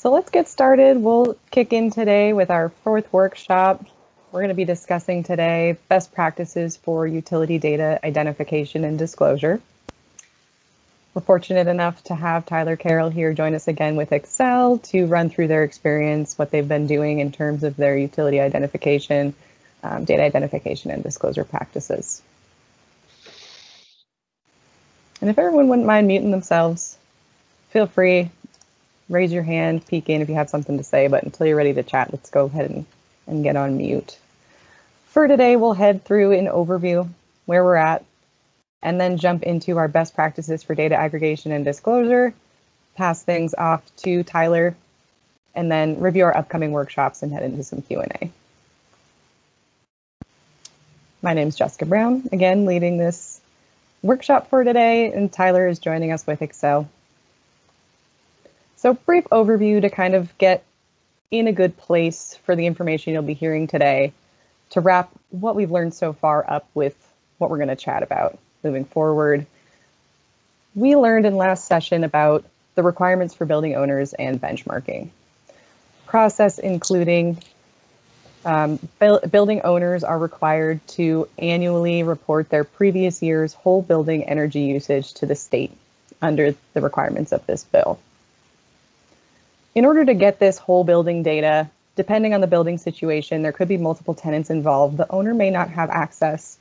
So let's get started. We'll kick in today with our fourth workshop. We're going to be discussing today best practices for utility data identification and disclosure. We're fortunate enough to have Tyler Carroll here join us again with Excel to run through their experience, what they've been doing in terms of their utility identification, data identification and disclosure practices. And if everyone wouldn't mind muting themselves, feel free, raise your hand, peek in if you have something to say, but until you're ready to chat, let's go ahead and get on mute. For today, we'll head through an overview, where we're at, and then jump into our best practices for data aggregation and disclosure, pass things off to Tyler, and then review our upcoming workshops and head into some Q&A. My name is Jessica Brown, again, leading this workshop for today, and Tyler is joining us with Excel. So brief overview to kind of get in a good place for the information you'll be hearing today to wrap what we've learned so far up with what we're going to chat about moving forward. We learned in last session about the requirements for building owners and benchmarking. Process including building owners are required to annually report their previous year's whole building energy usage to the state under the requirements of this bill. In order to get this whole building data, depending on the building situation, there could be multiple tenants involved. The owner may not have access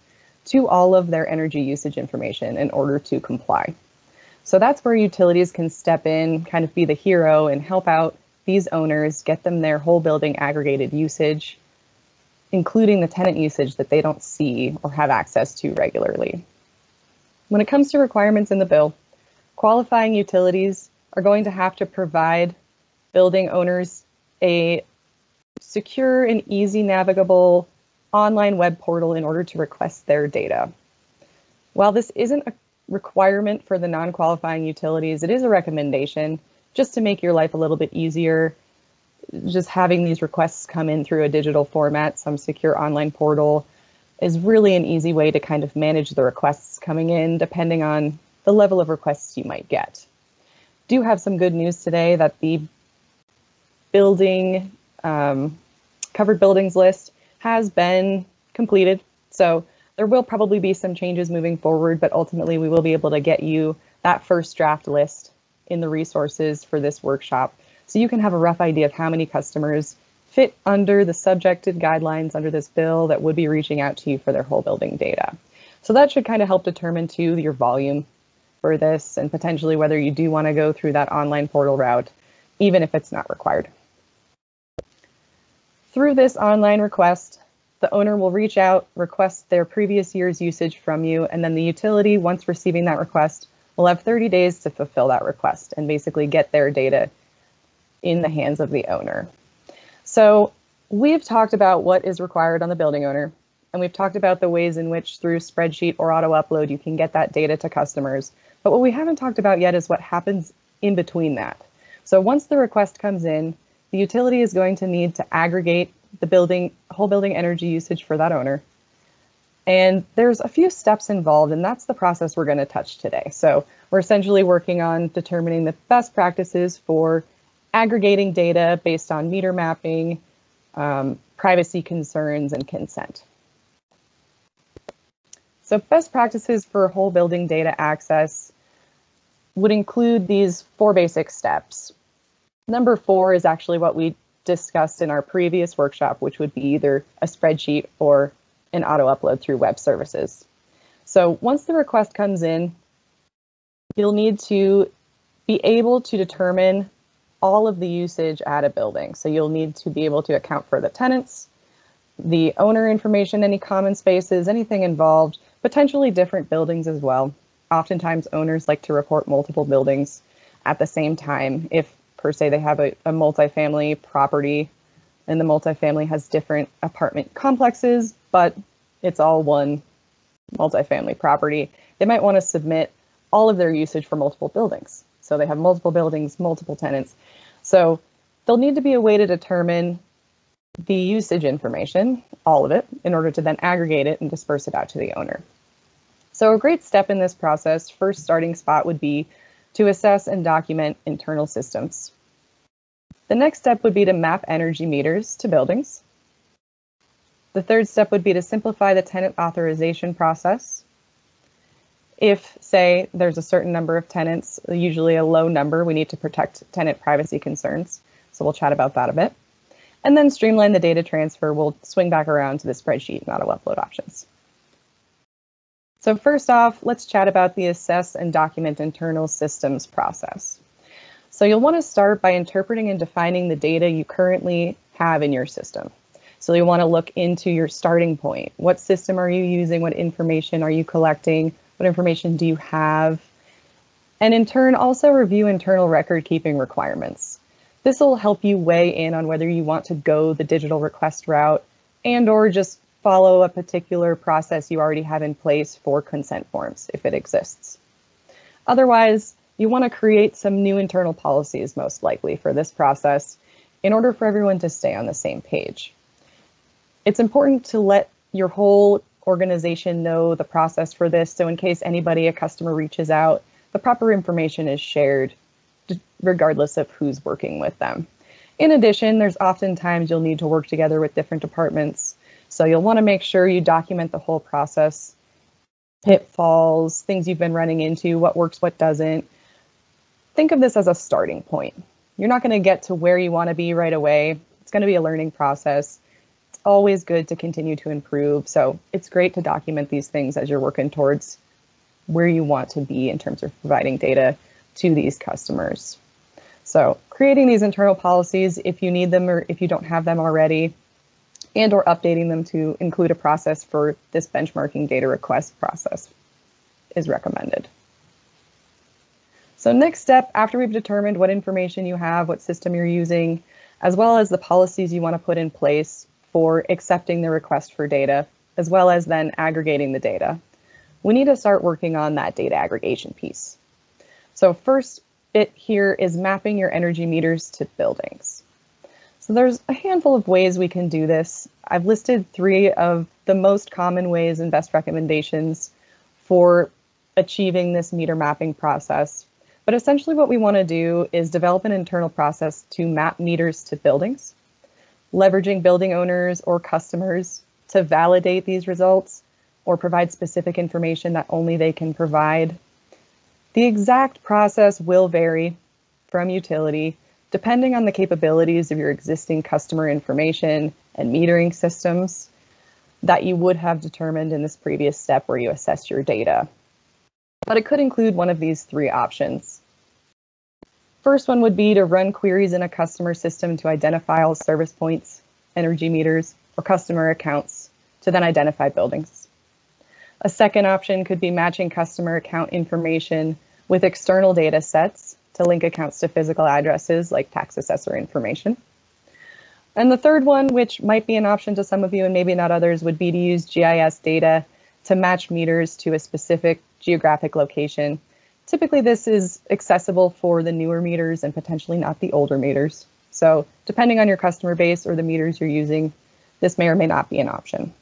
to all of their energy usage information in order to comply. So that's where utilities can step in, kind of be the hero and help out these owners, get them their whole building aggregated usage, including the tenant usage that they don't see or have access to regularly. When it comes to requirements in the bill, qualifying utilities are going to have to provide building owners a secure and easy navigable online web portal in order to request their data. While this isn't a requirement for the non-qualifying utilities, it is a recommendation just to make your life a little bit easier. Just having these requests come in through a digital format, some secure online portal, is really an easy way to kind of manage the requests coming in depending on the level of requests you might get. Do have some good news today that the building covered buildings list has been completed. So there will probably be some changes moving forward, but ultimately we will be able to get you that first draft list in the resources for this workshop. So you can have a rough idea of how many customers fit under the subjected guidelines under this bill that would be reaching out to you for their whole building data. So that should kind of help determine too your volume for this and potentially whether you do want to go through that online portal route, even if it's not required. Through this online request, the owner will reach out, request their previous year's usage from you, and then the utility, once receiving that request, will have 30 days to fulfill that request and basically get their data in the hands of the owner. So we've talked about what is required on the building owner, and we've talked about the ways in which through spreadsheet or auto upload you can get that data to customers. But what we haven't talked about yet is what happens in between that. So once the request comes in, the utility is going to need to aggregate the whole building energy usage for that owner. And there's a few steps involved, and that's the process we're going to touch today. So we're essentially working on determining the best practices for aggregating data based on meter mapping, privacy concerns, and consent. So best practices for whole building data access would include these 4 basic steps. Number 4 is actually what we discussed in our previous workshop, which would be either a spreadsheet or an auto upload through web services. So once the request comes in, you'll need to be able to determine all of the usage at a building. So you'll need to be able to account for the tenants, the owner information, any common spaces, anything involved, potentially different buildings as well. Oftentimes owners like to report multiple buildings at the same time if per se they have a multifamily property and the multifamily has different apartment complexes, but it's all one multifamily property. They might want to submit all of their usage for multiple buildings. So they have multiple buildings, multiple tenants. So there'll need to be a way to determine the usage information, all of it, in order to then aggregate it and disperse it out to the owner. So a great step in this process, first starting spot would be to assess and document internal systems. The next step would be to map energy meters to buildings. The third step would be to simplify the tenant authorization process. If, say, there's a certain number of tenants, usually a low number, we need to protect tenant privacy concerns. So we'll chat about that a bit. And then streamline the data transfer. We'll swing back around to the spreadsheet and auto upload options. So first off, let's chat about the assess and document internal systems process. So you'll want to start by interpreting and defining the data you currently have in your system. So you'll want to look into your starting point. What system are you using? What information are you collecting? What information do you have? And in turn, also review internal record keeping requirements. This will help you weigh in on whether you want to go the digital request route and or just follow a particular process you already have in place for consent forms, if it exists. Otherwise, you want to create some new internal policies, most likely, for this process in order for everyone to stay on the same page. It's important to let your whole organization know the process for this, so in case anybody, a customer, reaches out, the proper information is shared, regardless of who's working with them. In addition, there's oftentimes you'll need to work together with different departments, so you'll want to make sure you document the whole process, pitfalls, things you've been running into, what works, what doesn't. Think of this as a starting point. You're not going to get to where you want to be right away. It's going to be a learning process. It's always good to continue to improve, so it's great to document these things as you're working towards where you want to be in terms of providing data to these customers. So creating these internal policies, if you need them or if you don't have them already, and or updating them to include a process for this benchmarking data request process is recommended. So next step, after we've determined what information you have, what system you're using, as well as the policies you want to put in place for accepting the request for data, as well as then aggregating the data, we need to start working on that data aggregation piece. So first bit here is mapping your energy meters to buildings. So there's a handful of ways we can do this. I've listed 3 of the most common ways and best recommendations for achieving this meter mapping process. But essentially what we want to do is develop an internal process to map meters to buildings, leveraging building owners or customers to validate these results or provide specific information that only they can provide. The exact process will vary from utility, depending on the capabilities of your existing customer information and metering systems that you would have determined in this previous step where you assess your data. But it could include one of these 3 options. First one would be to run queries in a customer system to identify all service points, energy meters, or customer accounts to then identify buildings. A second option could be matching customer account information with external data sets to link accounts to physical addresses like tax assessor information. And the third one, which might be an option to some of you and maybe not others, would be to use GIS data to match meters to a specific geographic location. Typically, this is accessible for the newer meters and potentially not the older meters. So depending on your customer base or the meters you're using, this may or may not be an option.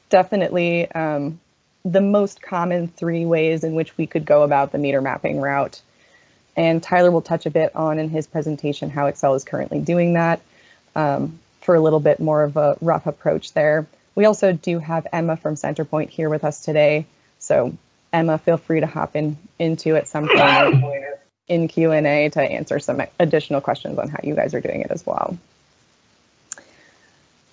Definitely the most common 3 ways in which we could go about the meter mapping route. And Tyler will touch a bit on in his presentation how Excel is currently doing that for a little bit more of a rough approach there. We also do have Emma from Centerpoint here with us today. So Emma, feel free to hop into at some point in Q&A to answer some additional questions on how you guys are doing it as well.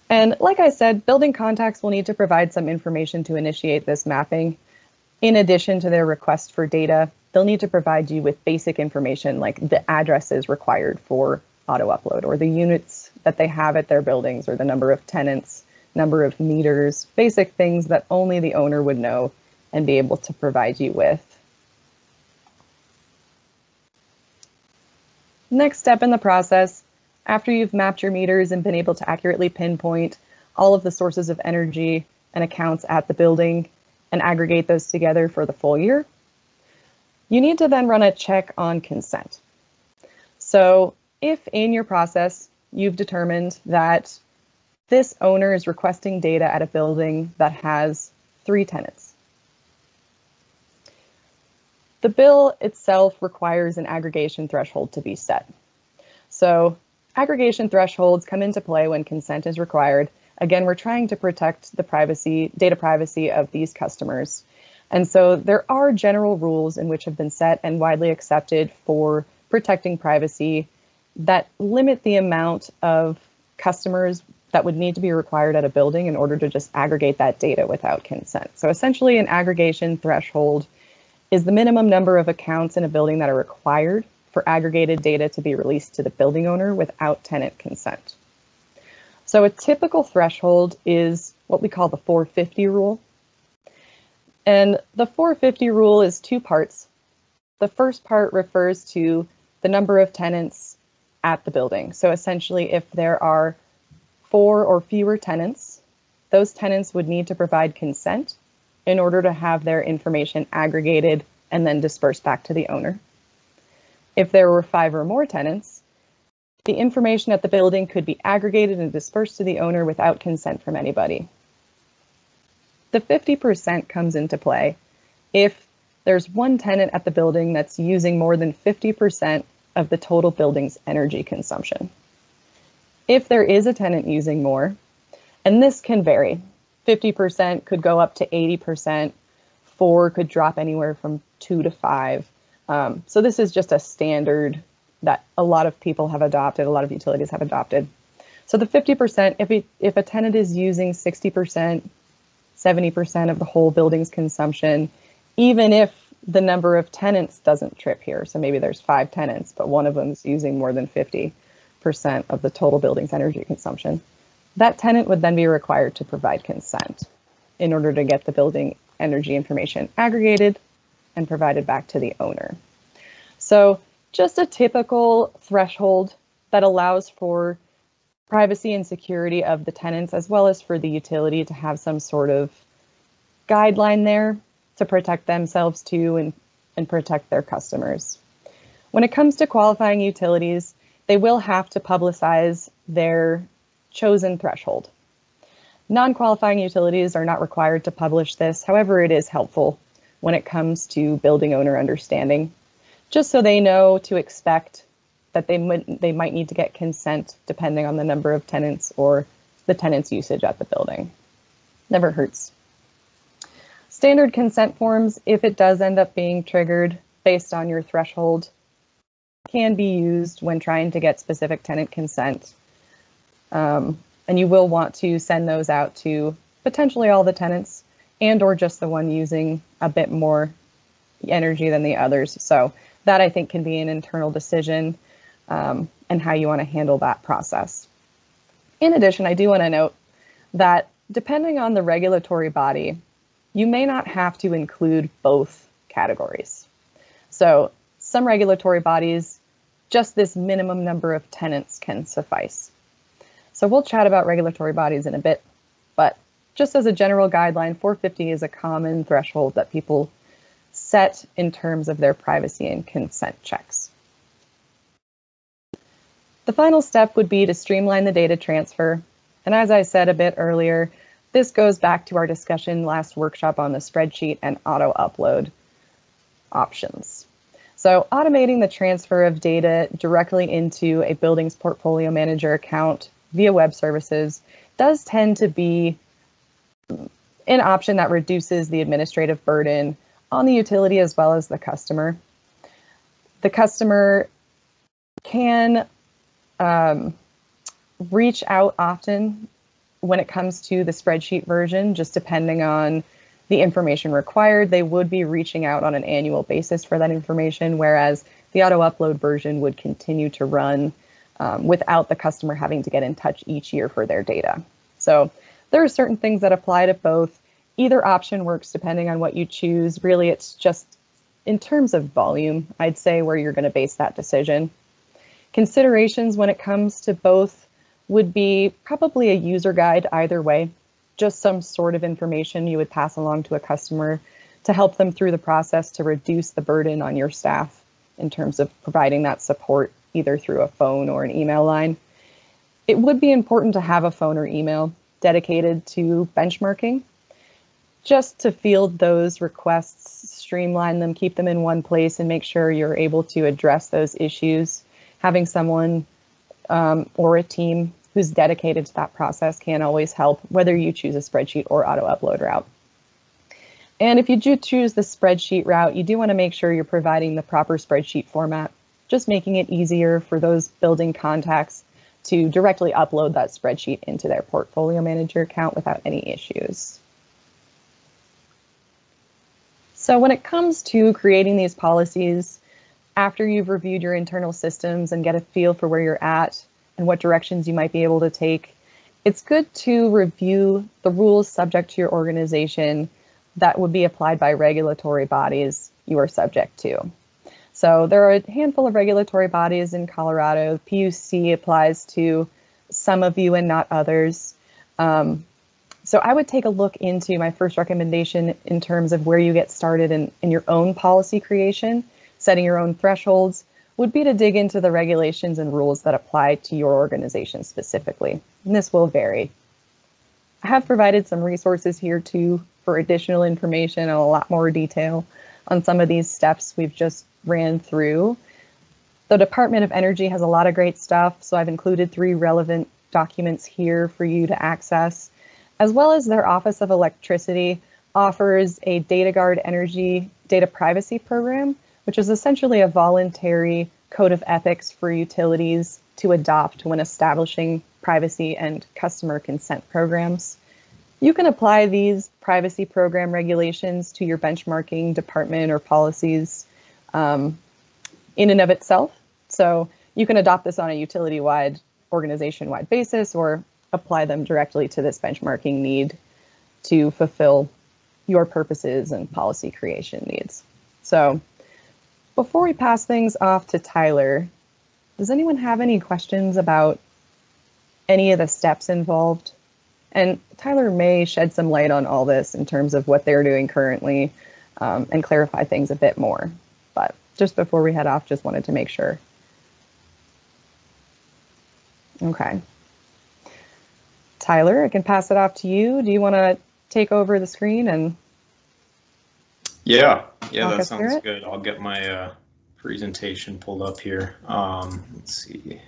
And like I said, building contacts will need to provide some information to initiate this mapping. In addition to their request for data, they'll need to provide you with basic information like the addresses required for auto upload or the units that they have at their buildings or the number of tenants, number of meters, basic things that only the owner would know and be able to provide you with. Next step in the process, after you've mapped your meters and been able to accurately pinpoint all of the sources of energy and accounts at the building and aggregate those together for the full year, you need to then run a check on consent. So if in your process you've determined that this owner is requesting data at a building that has 3 tenants, the bill itself requires an aggregation threshold to be set. So aggregation thresholds come into play when consent is required. Again, we're trying to protect the data privacy of these customers. And so there are general rules in which have been set and widely accepted for protecting privacy that limit the amount of customers that would need to be required at a building in order to just aggregate that data without consent. So essentially an aggregation threshold is the minimum number of accounts in a building that are required for aggregated data to be released to the building owner without tenant consent. So a typical threshold is what we call the 450 rule. And the 450 rule is two parts. The first part refers to the number of tenants at the building. So essentially, if there are 4 or fewer tenants, those tenants would need to provide consent in order to have their information aggregated and then dispersed back to the owner. If there were 5 or more tenants, the information at the building could be aggregated and dispersed to the owner without consent from anybody. The 50% comes into play if there's one tenant at the building that's using more than 50% of the total building's energy consumption. If there is a tenant using more, and this can vary, 50% could go up to 80%, 4 could drop anywhere from 2 to 5. So this is just a standard that a lot of people have adopted, a lot of utilities have adopted. So the 50%, if a tenant is using 60%, 70% of the whole building's consumption, even if the number of tenants doesn't trip here. So maybe there's 5 tenants, but one of them is using more than 50% of the total building's energy consumption. That tenant would then be required to provide consent in order to get the building energy information aggregated and provided back to the owner. So just a typical threshold that allows for privacy and security of the tenants, as well as for the utility to have some sort of guideline there to protect themselves too and protect their customers. When it comes to qualifying utilities, they will have to publicize their chosen threshold. Non-qualifying utilities are not required to publish this. However, it is helpful when it comes to building owner understanding, just so they know to expect that they might need to get consent depending on the number of tenants or the tenant's usage at the building. Never hurts. Standard consent forms, if it does end up being triggered based on your threshold, can be used when trying to get specific tenant consent. And you will want to send those out to potentially all the tenants and or just the one using a bit more energy than the others. So that I think can be an internal decision and how you want to handle that process. In addition, I do want to note that depending on the regulatory body, you may not have to include both categories. So some regulatory bodies, just this minimum number of tenants can suffice. So we'll chat about regulatory bodies in a bit, but just as a general guideline, 450 is a common threshold that people set in terms of their privacy and consent checks. The final step would be to streamline the data transfer. And as I said a bit earlier, this goes back to our discussion last workshop on the spreadsheet and auto upload options. So automating the transfer of data directly into a building's portfolio manager account via web services does tend to be an option that reduces the administrative burden on the utility as well as the customer. The customer can reach out often when it comes to the spreadsheet version, just depending on the information required. They would be reaching out on an annual basis for that information, whereas the auto upload version would continue to run without the customer having to get in touch each year for their data. So there are certain things that apply to both. Either option works depending on what you choose. Really, it's just in terms of volume, I'd say, where you're going to base that decision. Considerations when it comes to both would be probably a user guide either way, just some sort of information you would pass along to a customer to help them through the process to reduce the burden on your staff in terms of providing that support either through a phone or an email line. It would be important to have a phone or email dedicated to benchmarking, just to field those requests, streamline them, keep them in one place, and make sure you're able to address those issues. Having someone or a team who's dedicated to that process can always help, whether you choose a spreadsheet or auto upload route. And if you do choose the spreadsheet route, you do want to make sure you're providing the proper spreadsheet format, just making it easier for those building contacts to directly upload that spreadsheet into their portfolio manager account without any issues. So when it comes to creating these policies, after you've reviewed your internal systems and get a feel for where you're at and what directions you might be able to take, it's good to review the rules subject to your organization that would be applied by regulatory bodies you are subject to. So there are a handful of regulatory bodies in Colorado. PUC applies to some of you and not others. So I would take a look into my first recommendation in terms of where you get started in your own policy creation, setting your own thresholds, would be to dig into the regulations and rules that apply to your organization specifically. And this will vary. I have provided some resources here too for additional information and a lot more detail on some of these steps we've just ran through. The Department of Energy has a lot of great stuff, so I've included 3 relevant documents here for you to access, as well as their Office of Electricity offers a DataGuard Energy Data Privacy Program, which is essentially a voluntary code of ethics for utilities to adopt when establishing privacy and customer consent programs. You can apply these privacy program regulations to your benchmarking department or policies in and of itself. So you can adopt this on a utility-wide, organization-wide basis or apply them directly to this benchmarking need to fulfill your purposes and policy creation needs. So before we pass things off to Tyler, does anyone have any questions about any of the steps involved? And Tyler may shed some light on all this in terms of what they're doing currently and clarify things a bit more. But just before we head off, just wanted to make sure. Okay. Tyler, I can pass it off to you. Do you want to take over the screen and Yeah, that sounds good. I'll get my presentation pulled up here. Let's see.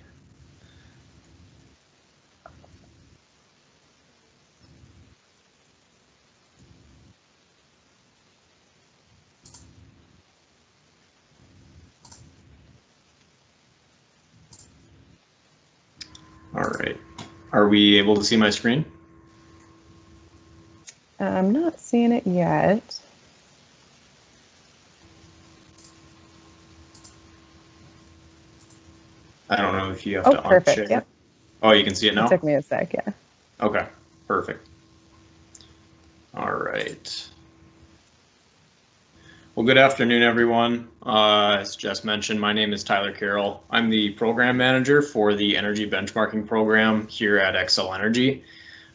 All right. Are we able to see my screen? I'm not seeing it yet. I don't know if you have to perfect. unshare. Yep. Oh, you can see it now? It took me a sec, yeah. Okay, perfect. All right. Well, good afternoon, everyone. As Jess mentioned, my name is Tyler Carroll. I'm the program manager for the energy benchmarking program here at Xcel Energy.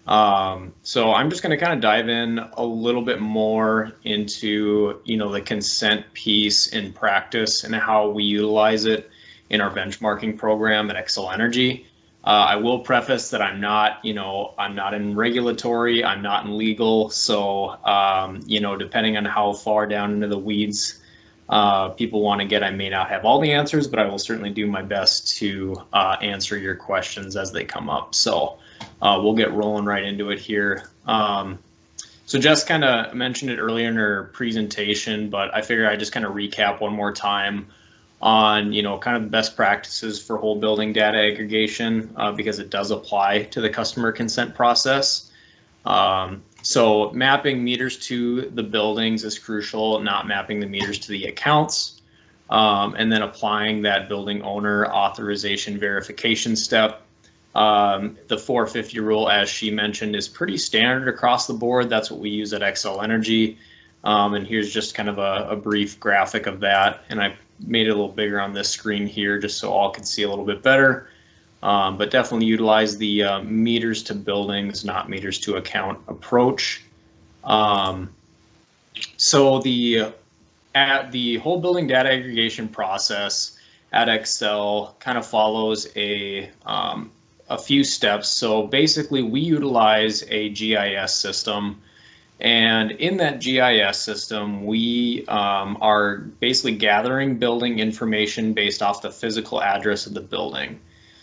So I'm just going to kind of dive in a little bit more into, the consent piece in practice and how we utilize it in our benchmarking program at Xcel Energy. I will preface that I'm not in regulatory, I'm not in legal. So, depending on how far down into the weeds people want to get, I may not have all the answers, but I will certainly do my best to answer your questions as they come up. So we'll get rolling right into it here. So Jess kind of mentioned it earlier in her presentation, but I figure I just kind of recap one more time on kind of the best practices for whole building data aggregation because it does apply to the customer consent process. So mapping meters to the buildings is crucial, not mapping the meters to the accounts, and then applying that building owner authorization verification step. The 450 rule, as she mentioned, is pretty standard across the board. That's what we use at Xcel Energy. And here's just kind of a brief graphic of that. And I made it a little bigger on this screen here just so all can see a little bit better. But definitely utilize the meters to buildings, not meters to account approach. So the whole building data aggregation process at Xcel kind of follows a few steps. So basically we utilize a GIS system. And in that GIS system, we are basically gathering building information based off the physical address of the building.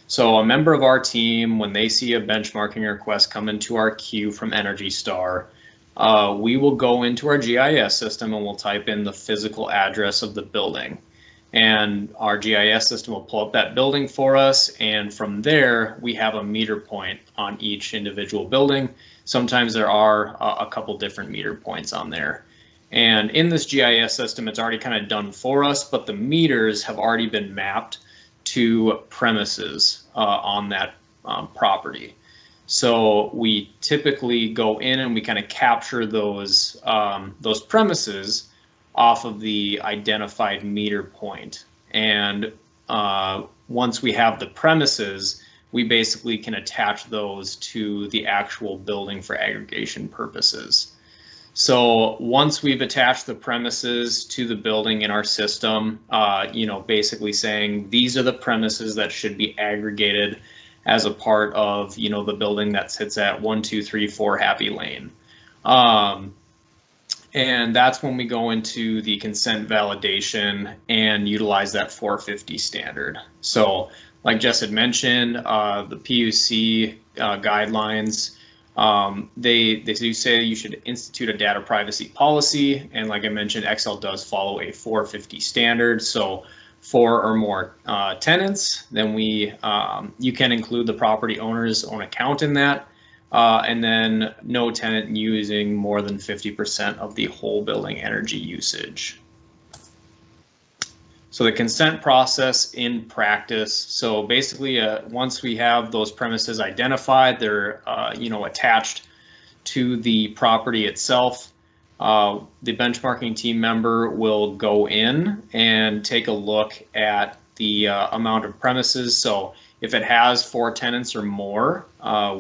So a member of our team, when they see a benchmarking request come into our queue from Energy Star, we will go into our GIS system and we'll type in the physical address of the building. And our GIS system will pull up that building for us. And from there, we have a meter point on each individual building. Sometimes there are a couple different meter points on there. And in this GIS system, it's already kind of done for us, but the meters have already been mapped to premises on that property. So we typically go in and we kind of capture those premises off of the identified meter point. And once we have the premises, we basically can attach those to the actual building for aggregation purposes. So once we've attached the premises to the building in our system, basically saying these are the premises that should be aggregated as a part of, the building that sits at 1234 Happy Lane. And that's when we go into the consent validation and utilize that 450 standard. So like Jess had mentioned, the PUC guidelines, they do say you should institute a data privacy policy. And like I mentioned, Excel does follow a 450 standard. So 4 or more tenants, then you can include the property owner's own account in that. And then no tenant using more than 50% of the whole building energy usage. So the consent process in practice. So basically, once we have those premises identified, they're attached to the property itself. The benchmarking team member will go in and take a look at the amount of premises. So if it has 4 tenants or more,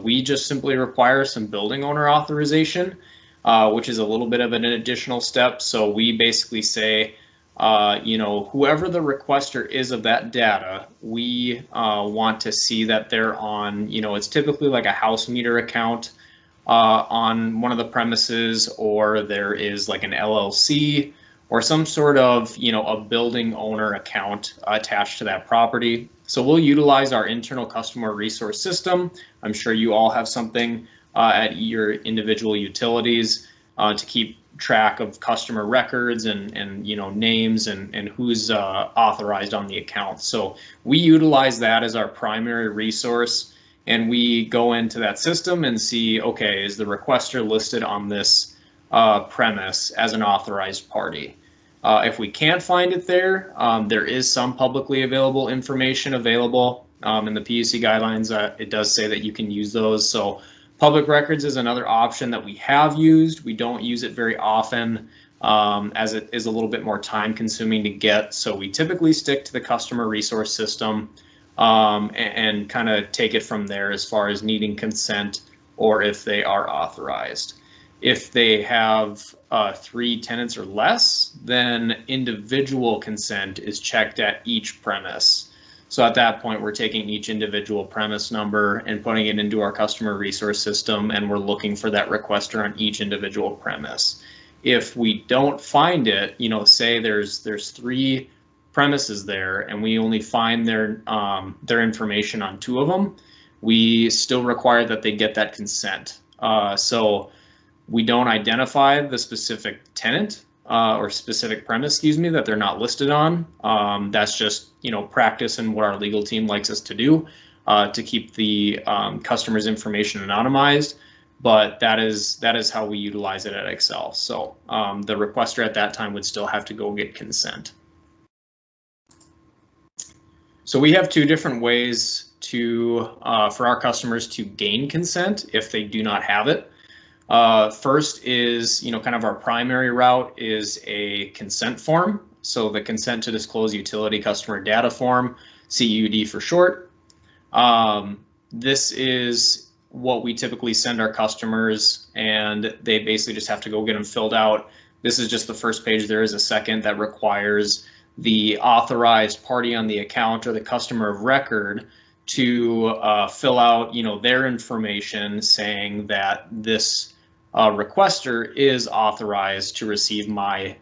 we just simply require some building owner authorization, which is a little bit of an additional step. So we basically say, whoever the requester is of that data, we want to see that they're on, it's typically like a house meter account on one of the premises, or there is like an LLC or some sort of, a building owner account attached to that property. So we'll utilize our internal customer resource system. I'm sure you all have something at your individual utilities to keep track of customer records and names and who's authorized on the account. So we utilize that as our primary resource, and we go into that system and see, okay, is the requester listed on this premise as an authorized party? If we can't find it there, there is some publicly available information available in the PUC guidelines. It does say that you can use those. So public records is another option that we have used. We don't use it very often as it is a little bit more time consuming to get. So we typically stick to the customer resource system and kind of take it from there as far as needing consent or if they are authorized. If they have 3 tenants or less, then individual consent is checked at each premise. So at that point, we're taking each individual premise number and putting it into our customer resource system, and we're looking for that requester on each individual premise. If we don't find it, say there's 3 premises there and we only find their information on 2 of them, we still require that they get that consent. So we don't identify the specific tenant or specific premise, that they're not listed on. That's just, practice and what our legal team likes us to do to keep the customer's information anonymized. But that is how we utilize it at Excel. So the requester at that time would still have to go get consent. So we have 2 different ways for our customers to gain consent if they do not have it. First is, kind of our primary route is a consent form. So the consent to disclose utility customer data form, CUD for short. This is what we typically send our customers, and they basically just have to go get them filled out. This is just the first page. There is a second that requires the authorized party on the account or the customer of record to fill out, their information saying that this requester is authorized to receive my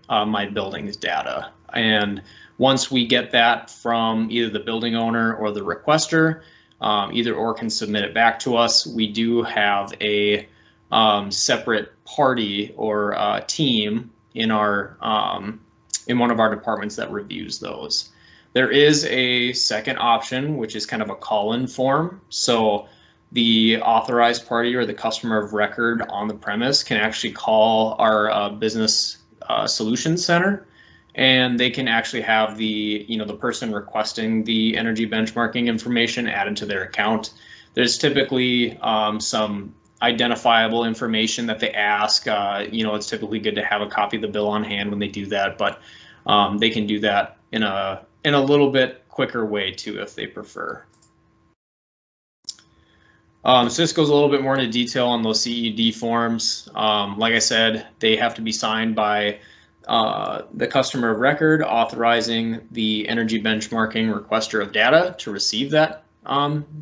building's data. And once we get that from either the building owner or the requester, either or can submit it back to us. We do have a separate party or team in our in one of our departments that reviews those. There is a second option, which is kind of a call-in form. So the authorized party or the customer of record on the premise can actually call our business solutions center, and they can actually have the the person requesting the energy benchmarking information added to their account. There's typically some identifiable information that they ask. It's typically good to have a copy of the bill on hand when they do that, but they can do that in a little bit quicker way too if they prefer. So this goes a little bit more into detail on those CED forms. Like I said, they have to be signed by the customer of record authorizing the energy benchmarking requester of data to receive that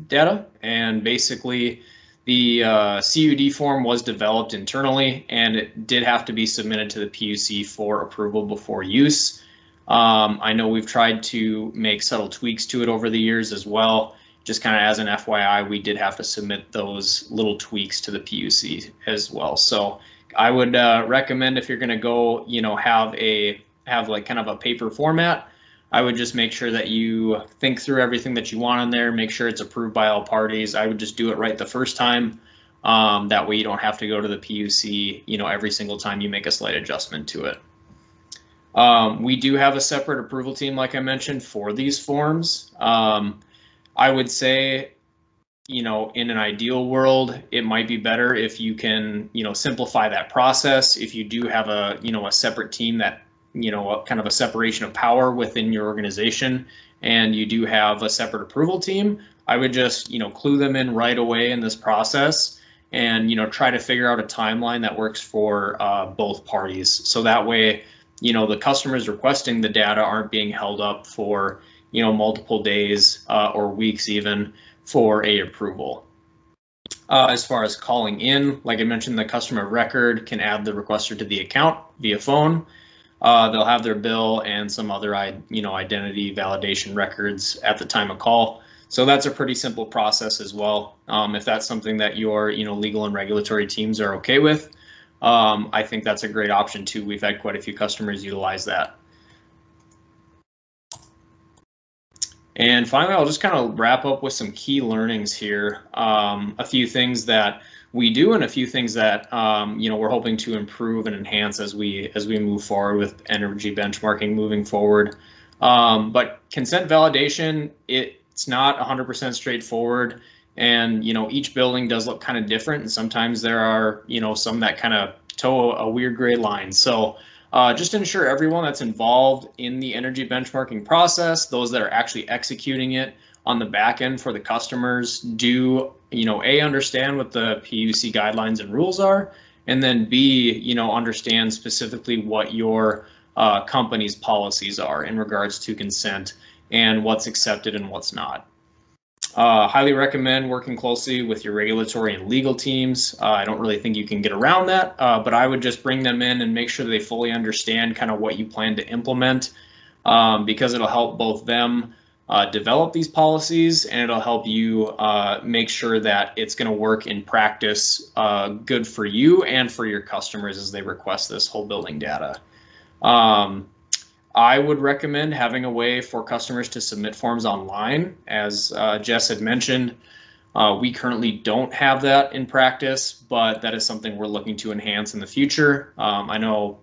data. And basically, the CUD form was developed internally, and it did have to be submitted to the PUC for approval before use. I know we've tried to make subtle tweaks to it over the years as well. Just kind of as an FYI, we did have to submit those little tweaks to the PUC as well. So I would recommend if you're going to go, have like kind of a paper format, I would just make sure that you think through everything that you want in there, make sure it's approved by all parties. I would just do it right the first time. That way you don't have to go to the PUC, every single time you make a slight adjustment to it. We do have a separate approval team, like I mentioned, for these forms. I would say, in an ideal world, it might be better if you can, simplify that process. If you do have a, a separate team that, kind of a separation of power within your organization, and you do have a separate approval team, I would just, clue them in right away in this process and, try to figure out a timeline that works for both parties. So that way, the customers requesting the data aren't being held up for, multiple days or weeks even for a approval. As far as calling in, like I mentioned, the customer of record can add the requester to the account via phone. They'll have their bill and some other, identity validation records at the time of call. So that's a pretty simple process as well. If that's something that your, legal and regulatory teams are okay with, I think that's a great option too. We've had quite a few customers utilize that. And finally, I'll just kind of wrap up with some key learnings here. A few things that we do and a few things that we're hoping to improve and enhance as we move forward with energy benchmarking moving forward. But consent validation, it's not 100% straightforward, and each building does look kind of different, and sometimes there are some that kind of toe a weird gray line. So just ensure everyone that's involved in the energy benchmarking process, those that are actually executing it on the back end for the customers, do A, understand what the PUC guidelines and rules are, and then B, understand specifically what your company's policies are in regards to consent and what's accepted and what's not. Highly recommend working closely with your regulatory and legal teams. I don't really think you can get around that, but I would just bring them in and make sure they fully understand kind of what you plan to implement, because it'll help both them develop these policies, and it'll help you make sure that it's going to work in practice good for you and for your customers as they request this whole building data. I would recommend having a way for customers to submit forms online. As Jess had mentioned, we currently don't have that in practice, but that is something we're looking to enhance in the future. I know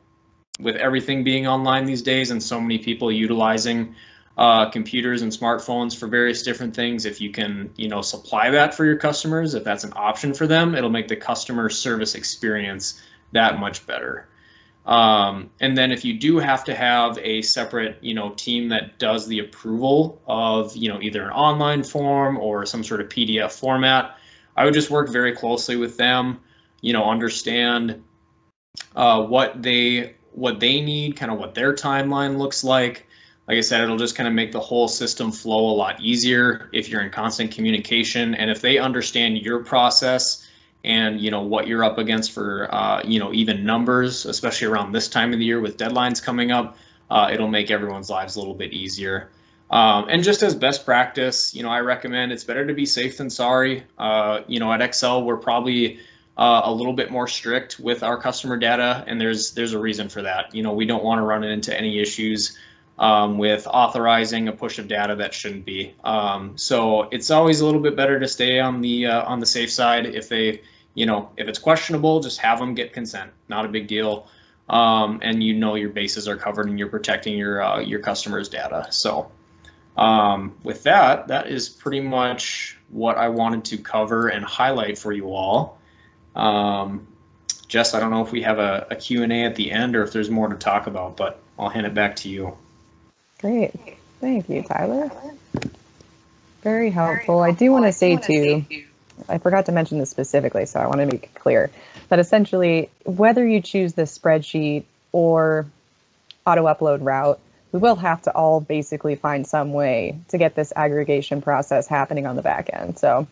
with everything being online these days and so many people utilizing computers and smartphones for various different things, if you can, supply that for your customers, if that's an option for them, it'll make the customer service experience that much better. And then if you do have to have a separate, team that does the approval of, either an online form or some sort of PDF format, I would just work very closely with them, understand what they need, kind of what their timeline looks like. Like I said, it'll just kind of make the whole system flow a lot easier if you're in constant communication, and if they understand your process and what you're up against for even numbers, especially around this time of the year with deadlines coming up, it'll make everyone's lives a little bit easier. And just as best practice, I recommend it's better to be safe than sorry. At Excel, we're probably a little bit more strict with our customer data, and there's a reason for that. We don't want to run into any issues with authorizing a push of data that shouldn't be. So it's always a little bit better to stay on the safe side. If it's questionable, just have them get consent. Not a big deal. And your bases are covered and you're protecting your customers' data. So with that is pretty much what I wanted to cover and highlight for you all. Jess, I don't know if we have a Q&A at the end or if there's more to talk about, but I'll hand it back to you. Great. Thank you, Tyler. Very helpful. I do want to say too, I forgot to mention this specifically, so I want to make it clear that essentially, whether you choose the spreadsheet or auto upload route, we will have to all basically find some way to get this aggregation process happening on the back end. So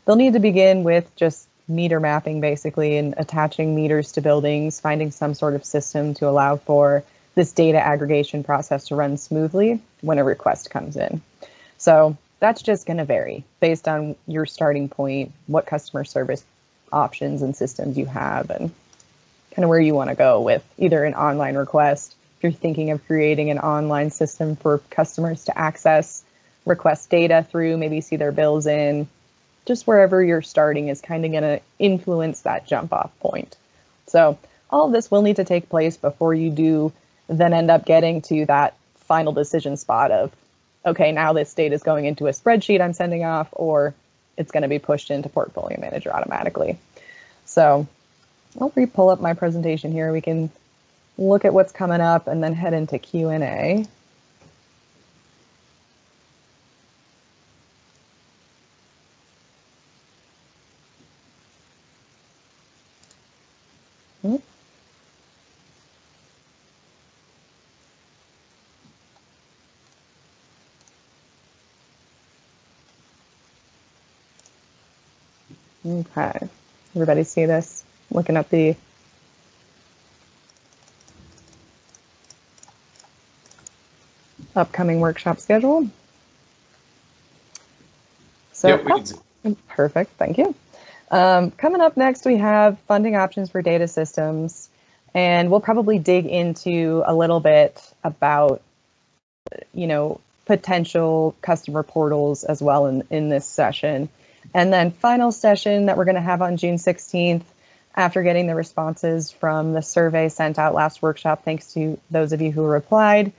they'll need to begin with just meter mapping basically and attaching meters to buildings, finding some sort of system to allow for this data aggregation process to run smoothly when a request comes in. So that's just going to vary based on your starting point, what customer service options and systems you have, and kind of where you want to go with either an online request. If you're thinking of creating an online system for customers to access request data through, maybe see their bills in, just wherever you're starting is kind of going to influence that jump off point. So all of this will need to take place before you do then end up getting to that final decision spot of, okay, now this data is going into a spreadsheet I'm sending off, or it's going to be pushed into Portfolio Manager automatically. So I'll re-pull up my presentation here. We can look at what's coming up and then head into Q&A. Okay, everybody see this? Looking up the upcoming workshop schedule. So, yep, perfect, thank you. Coming up next, we have funding options for data systems, and we'll probably dig into a little bit about, potential customer portals as well in this session. And then final session that we're going to have on June 16th, after getting the responses from the survey sent out last workshop, thanks to those of you who replied,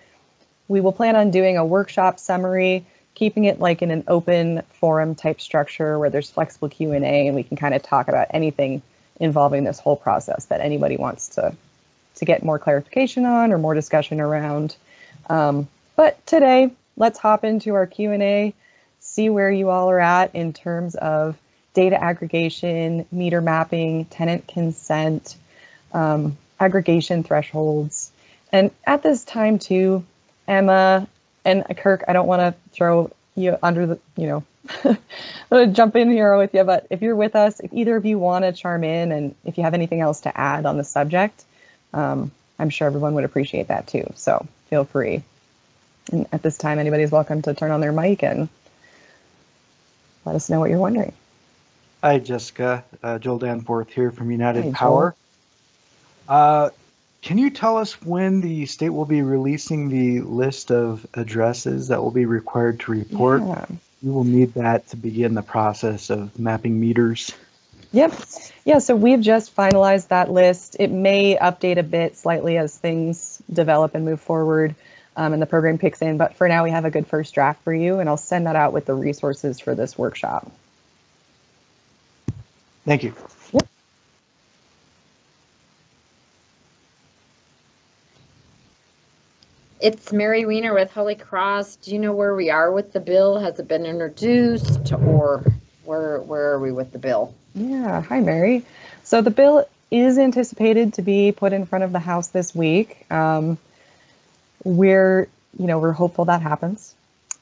we will plan on doing a workshop summary, keeping it like in an open forum type structure where there's flexible Q&A and we can kind of talk about anything involving this whole process that anybody wants to get more clarification on or more discussion around. But today, let's hop into our Q&A, see where you all are at in terms of data aggregation, meter mapping, tenant consent, aggregation thresholds. And at this time too, Emma and Kirk, I don't want to throw you under the, I'm going to jump in here with you, but if you're with us, if either of you want to chime in and if you have anything else to add on the subject, I'm sure everyone would appreciate that too. So feel free. And at this time, anybody's welcome to turn on their mic and let us know what you're wondering. Hi, Jessica. Joel Danforth here from United Power. Can you tell us when the state will be releasing the list of addresses that will be required to report? Yeah. We will need that to begin the process of mapping meters. Yep. Yeah, so we've just finalized that list. It may update a bit slightly as things develop and move forward and the program kicks in, but for now we have a good first draft for you, and I'll send that out with the resources for this workshop. Thank you. Yep. It's Mary Weiner with Holy Cross. Do you know where we are with the bill? Has it been introduced, or where are we with the bill? Yeah, hi Mary. So the bill is anticipated to be put in front of the House this week. We're hopeful that happens.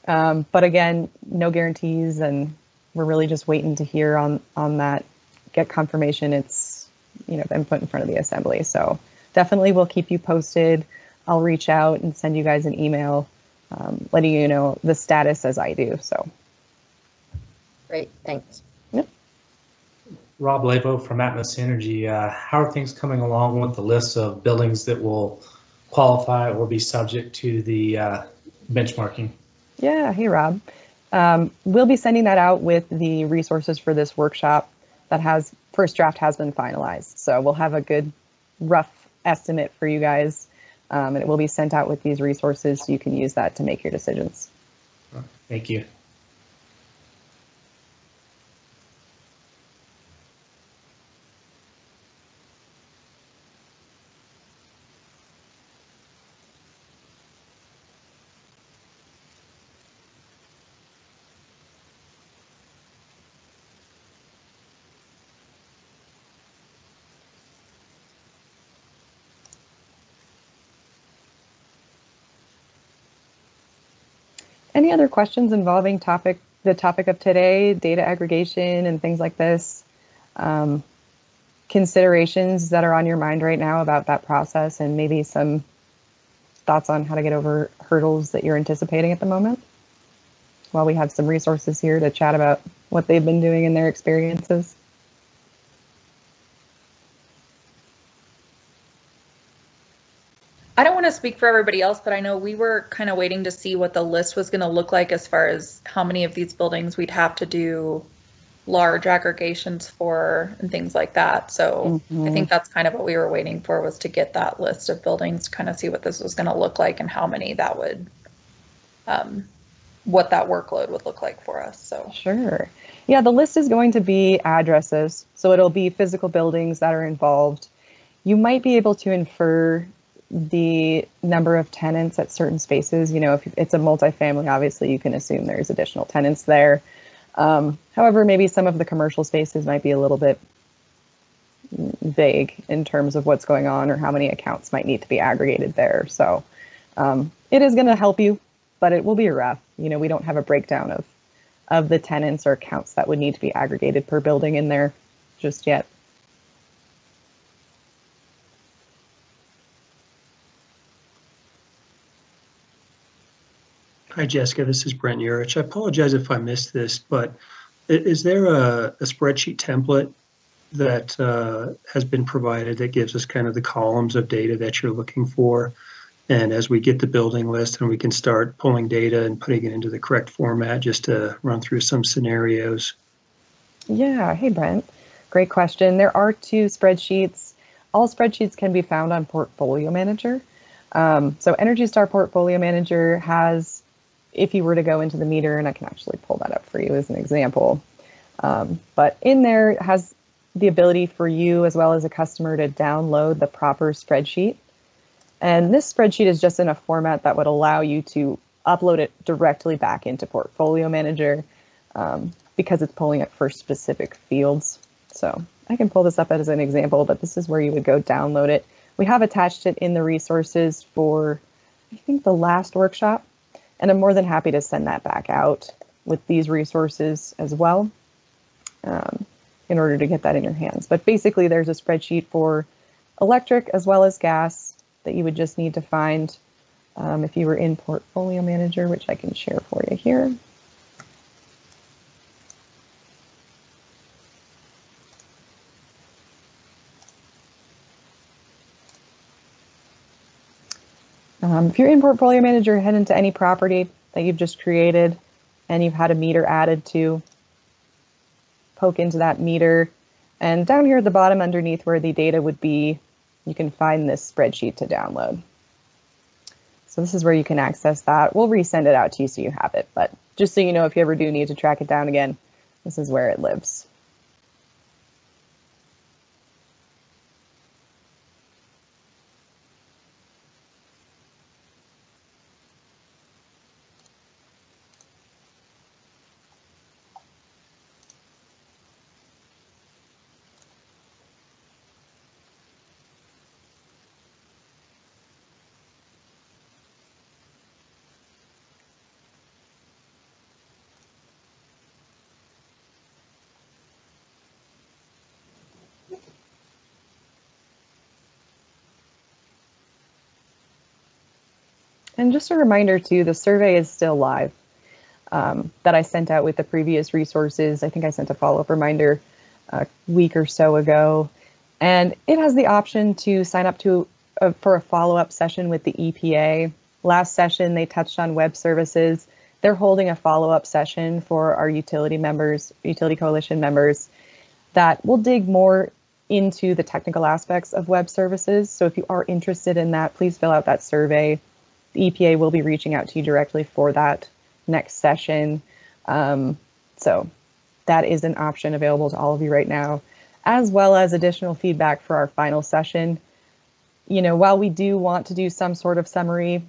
But again, no guarantees, and we're really just waiting to hear on that, get confirmation it's, been put in front of the Assembly. So definitely we'll keep you posted. I'll reach out and send you guys an email letting you know the status as I do. So, Great, thanks. yep. Rob Lavo from Atmos Energy. How are things coming along with the list of buildings that will qualify or be subject to the benchmarking? Yeah, hey Rob. We'll be sending that out with the resources for this workshop that first draft has been finalized. So we'll have a good rough estimate for you guys, and it will be sent out with these resources so you can use that to make your decisions. Thank you. Any other questions involving the topic of today, data aggregation and things like this? Considerations that are on your mind right now about that process, and maybe some thoughts on how to get over hurdles that you're anticipating at the moment? While we have some resources here to chat about what they've been doing in their experiences. I don't want to speak for everybody else, but I know we were kind of waiting to see what the list was going to look like as far as how many of these buildings we'd have to do large aggregations for and things like that. So I think that's kind of what we were waiting for, was to get that list of buildings to kind of see what this was going to look like and how many that would, what that workload would look like for us. So sure. Yeah, the list is going to be addresses. So it'll be physical buildings that are involved. You might be able to infer the number of tenants at certain spaces. You know, if it's a multifamily, obviously you can assume there's additional tenants there. However, maybe some of the commercial spaces might be a little bit vague in terms of what's going on or how many accounts might need to be aggregated there. So it is going to help you, but it will be rough. You know, we don't have a breakdown of the tenants or accounts that would need to be aggregated per building in there just yet. Hi, Jessica. This is Brent Urich. I apologize if I missed this, but is there a spreadsheet template that has been provided that gives us kind of the columns of data that you're looking for? And as we get the building list, and we can start pulling data and putting it into the correct format, just to run through some scenarios. Yeah. Hey, Brent. Great question. There are 2 spreadsheets. All spreadsheets can be found on Portfolio Manager. So Energy Star Portfolio Manager has, if you were to go into the meter, and I can actually pull that up for you as an example, but in there it has the ability for you as well as a customer to download the proper spreadsheet. And this spreadsheet is just in a format that would allow you to upload it directly back into Portfolio Manager because it's pulling it for specific fields. So I can pull this up as an example, but this is where you would go download it. We have attached it in the resources for, I think, the last workshop, and I'm more than happy to send that back out with these resources as well in order to get that in your hands. But basically, there's a spreadsheet for electric as well as gas that you would just need to find if you were in Portfolio Manager, which I can share for you here. If you're in Portfolio Manager, head into any property that you've just created and you've had a meter added to, poke into that meter, and down here at the bottom underneath where the data would be, you can find this spreadsheet to download. So this is where you can access that. We'll resend it out to you so you have it, but just so you know, if you ever do need to track it down again, this is where it lives. And just a reminder too, the survey is still live that I sent out with the previous resources. I think I sent a follow-up reminder a week or so ago. And it has the option to sign up to for a follow-up session with the EPA. Last session, they touched on web services. They're holding a follow-up session for our utility members, utility coalition members, that will dig more into the technical aspects of web services. So if you are interested in that, please fill out that survey. The EPA will be reaching out to you directly for that next session. So that is an option available to all of you right now, as well as additional feedback for our final session. You know, while we do want to do some sort of summary,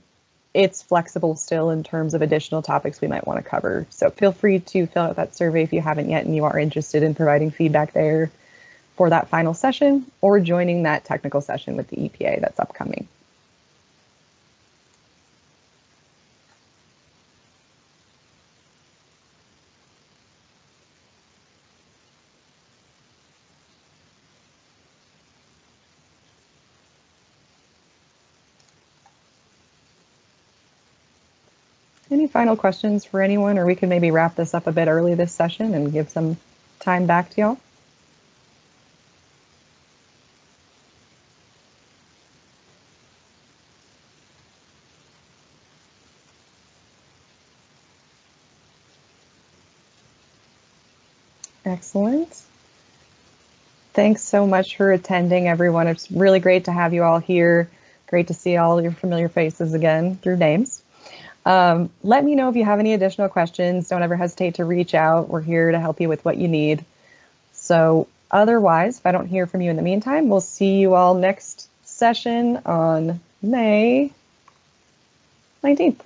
it's flexible still in terms of additional topics we might want to cover. So feel free to fill out that survey if you haven't yet and you are interested in providing feedback there for that final session or joining that technical session with the EPA that's upcoming. Any final questions for anyone, or we can maybe wrap this up a bit early this session and give some time back to y'all? Excellent. Thanks so much for attending, everyone. It's really great to have you all here. Great to see all your familiar faces again through names. Let me know if you have any additional questions. Don't ever hesitate to reach out. We're here to help you with what you need. So otherwise, if I don't hear from you in the meantime, we'll see you all next session on May 19th.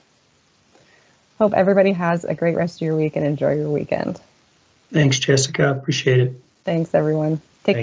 Hope everybody has a great rest of your week and enjoy your weekend. Thanks, Jessica. Appreciate it. Thanks, everyone. Take care.